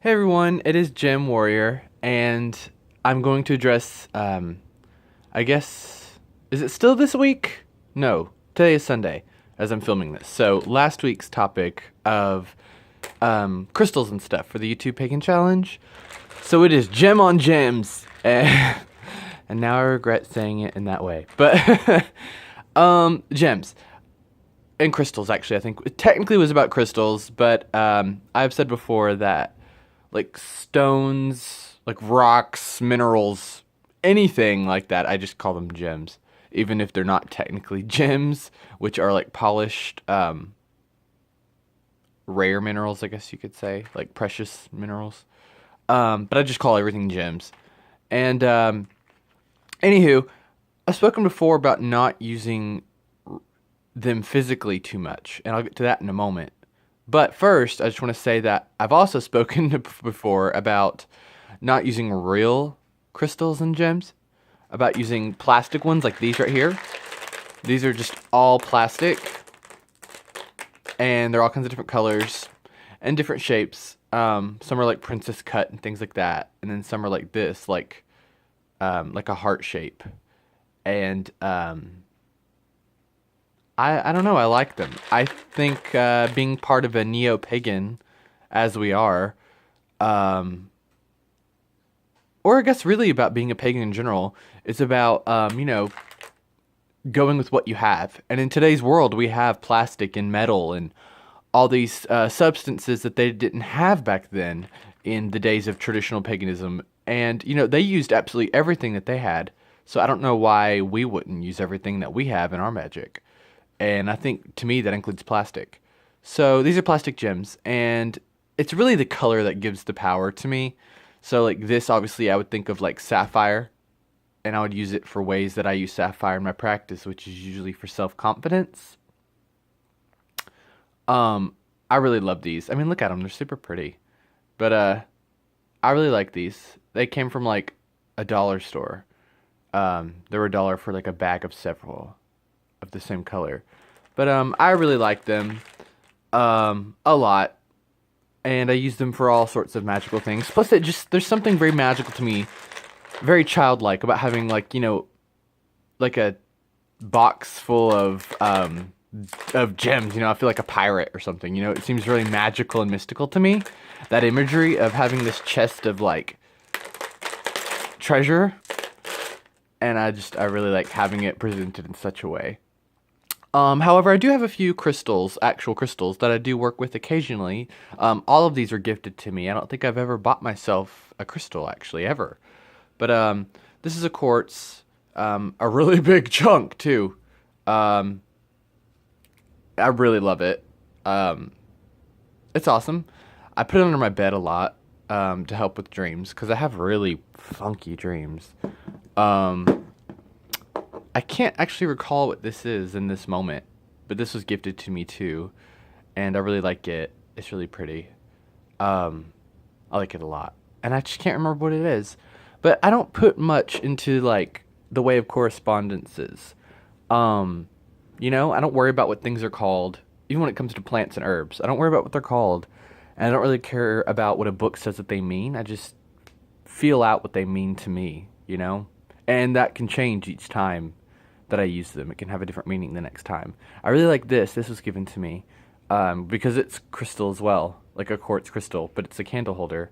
Hey everyone, it is Gem Warrior, and I'm going to address, I guess, is it still this week? No, today is Sunday as I'm filming this. So last week's topic of crystals and stuff for the YouTube Pagan Challenge. So it is Gem on Gems, and now I regret saying it in that way. But gems and crystals, actually, I think it technically was about crystals, but I've said before that like stones, like rocks, minerals, anything like that, I just call them gems, even if they're not technically gems, which are like polished, rare minerals, I guess you could say, like precious minerals. But I just call everything gems. And anywho, I've spoken before about not using them physically too much, and I'll get to that in a moment. But first, I just want to say that I've also spoken before about not using real crystals and gems, about using plastic ones like these right here. These are just all plastic, and they're all kinds of different colors and different shapes. Some are like princess cut and things like that, and then some are like this, like a heart shape. And I don't know. I like them. I think being part of a neo-pagan, as we are, or I guess really about being a pagan in general, it's about going with what you have. And in today's world, we have plastic and metal and all these substances that they didn't have back then in the days of traditional paganism. And they used absolutely everything that they had. So I don't know why we wouldn't use everything that we have in our magic. And I think, to me, that includes plastic. So these are plastic gems, and it's really the color that gives the power to me. So like this, obviously, I would think of like sapphire, and I would use it for ways that I use sapphire in my practice, which is usually for self-confidence. I really love these. I mean, look at them. They're super pretty. But I really like these. They came from like a dollar store. They were $1 for like a bag of several of the same color. But I really like them a lot, and I use them for all sorts of magical things. Plus, there's something very magical to me, very childlike about having like like a box full of gems. I feel like a pirate or something. It seems really magical and mystical to me. That imagery of having this chest of like treasure, and I really like having it presented in such a way. However, I do have a few crystals, actual crystals, that I do work with occasionally. All of these are gifted to me. I don't think I've ever bought myself a crystal, actually, ever. But this is a quartz, a really big chunk, too. I really love it. It's awesome. I put it under my bed a lot to help with dreams, because I have really funky dreams. I can't actually recall what this is in this moment, but this was gifted to me too, and I really like it. It's really pretty. I like it a lot, and I just can't remember what it is. But I don't put much into like the way of correspondences. I don't worry about what things are called, even when it comes to plants and herbs. I don't worry about what they're called, and I don't really care about what a book says that they mean. I just feel out what they mean to me. And that can change each time that I use them. It can have a different meaning the next time. I really like this. This was given to me because it's crystal as well, like a quartz crystal, but it's a candle holder,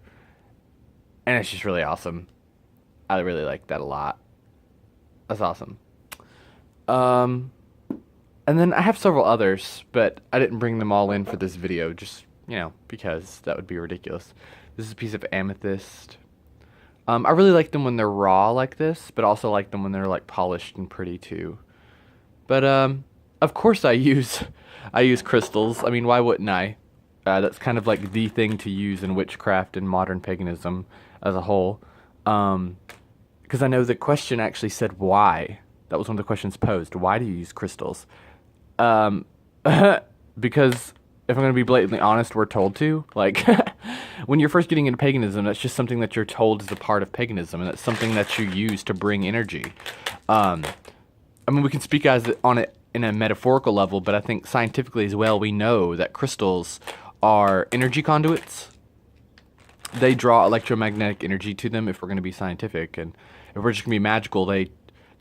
and it's just really awesome. I really like that a lot. That's awesome. And then I have several others, but I didn't bring them all in for this video, just, because that would be ridiculous. This is a piece of amethyst. I really like them when they're raw like this, but also like them when they're like polished and pretty too. But of course I use crystals. I mean, why wouldn't I? That's kind of like the thing to use in witchcraft and modern paganism as a whole. Because I know the question actually said why. That was one of the questions posed. Why do you use crystals? Because if I'm going to be blatantly honest, we're told to. Like, when you're first getting into paganism, that's just something that you're told is a part of paganism, and that's something that you use to bring energy. I mean, we can speak on it in a metaphorical level, but I think scientifically as well, we know that crystals are energy conduits. they draw electromagnetic energy to them if we're going to be scientific, and if we're just going to be magical, they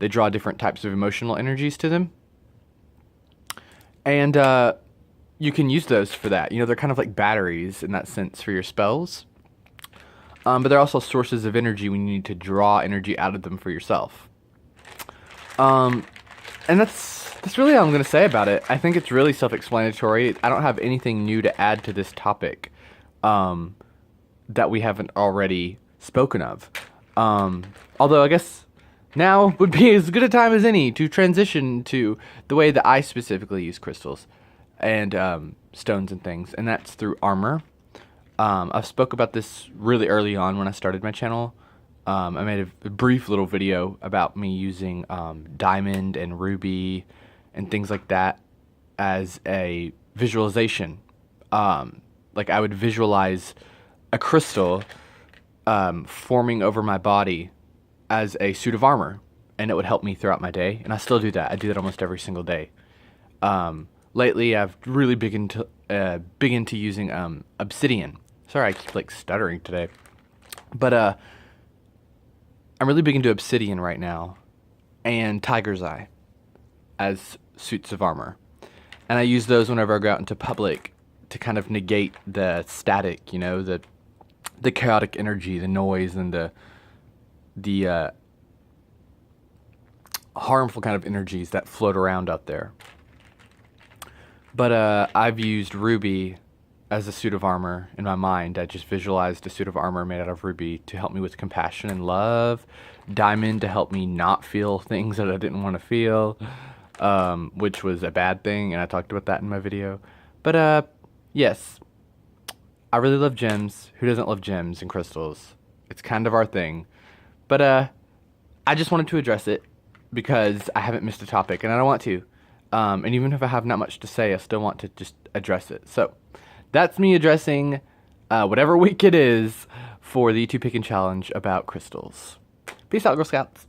draw different types of emotional energies to them. And you can use those for that. You know, they're kind of like batteries in that sense for your spells. But they're also sources of energy when you need to draw energy out of them for yourself. And that's really all I'm going to say about it. I think it's really self-explanatory. I don't have anything new to add to this topic that we haven't already spoken of. Although I guess now would be as good a time as any to transition to the way that I specifically use crystals and stones and things, and that's through armor. I spoke about this really early on when I started my channel. I made a brief little video about me using diamond and ruby and things like that as a visualization. Like I would visualize a crystal forming over my body as a suit of armor, and it would help me throughout my day. And I still do that. I do that almost every single day. Lately, I've really big into using obsidian. Sorry, I keep like stuttering today, but I'm really big into obsidian right now, and tiger's eye as suits of armor, and I use those whenever I go out into public to kind of negate the static, you know, the chaotic energy, the noise, and the harmful kind of energies that float around out there. But I've used ruby as a suit of armor in my mind. I just visualized a suit of armor made out of ruby to help me with compassion and love. Diamond to help me not feel things that I didn't want to feel, which was a bad thing, and I talked about that in my video. But yes, I really love gems. Who doesn't love gems and crystals? It's kind of our thing. But I just wanted to address it because I haven't missed a topic, and I don't want to. And even if I have not much to say, I still want to just address it. So that's me addressing whatever week it is for the 2 Pickin' Challenge about crystals. Peace out, Girl Scouts.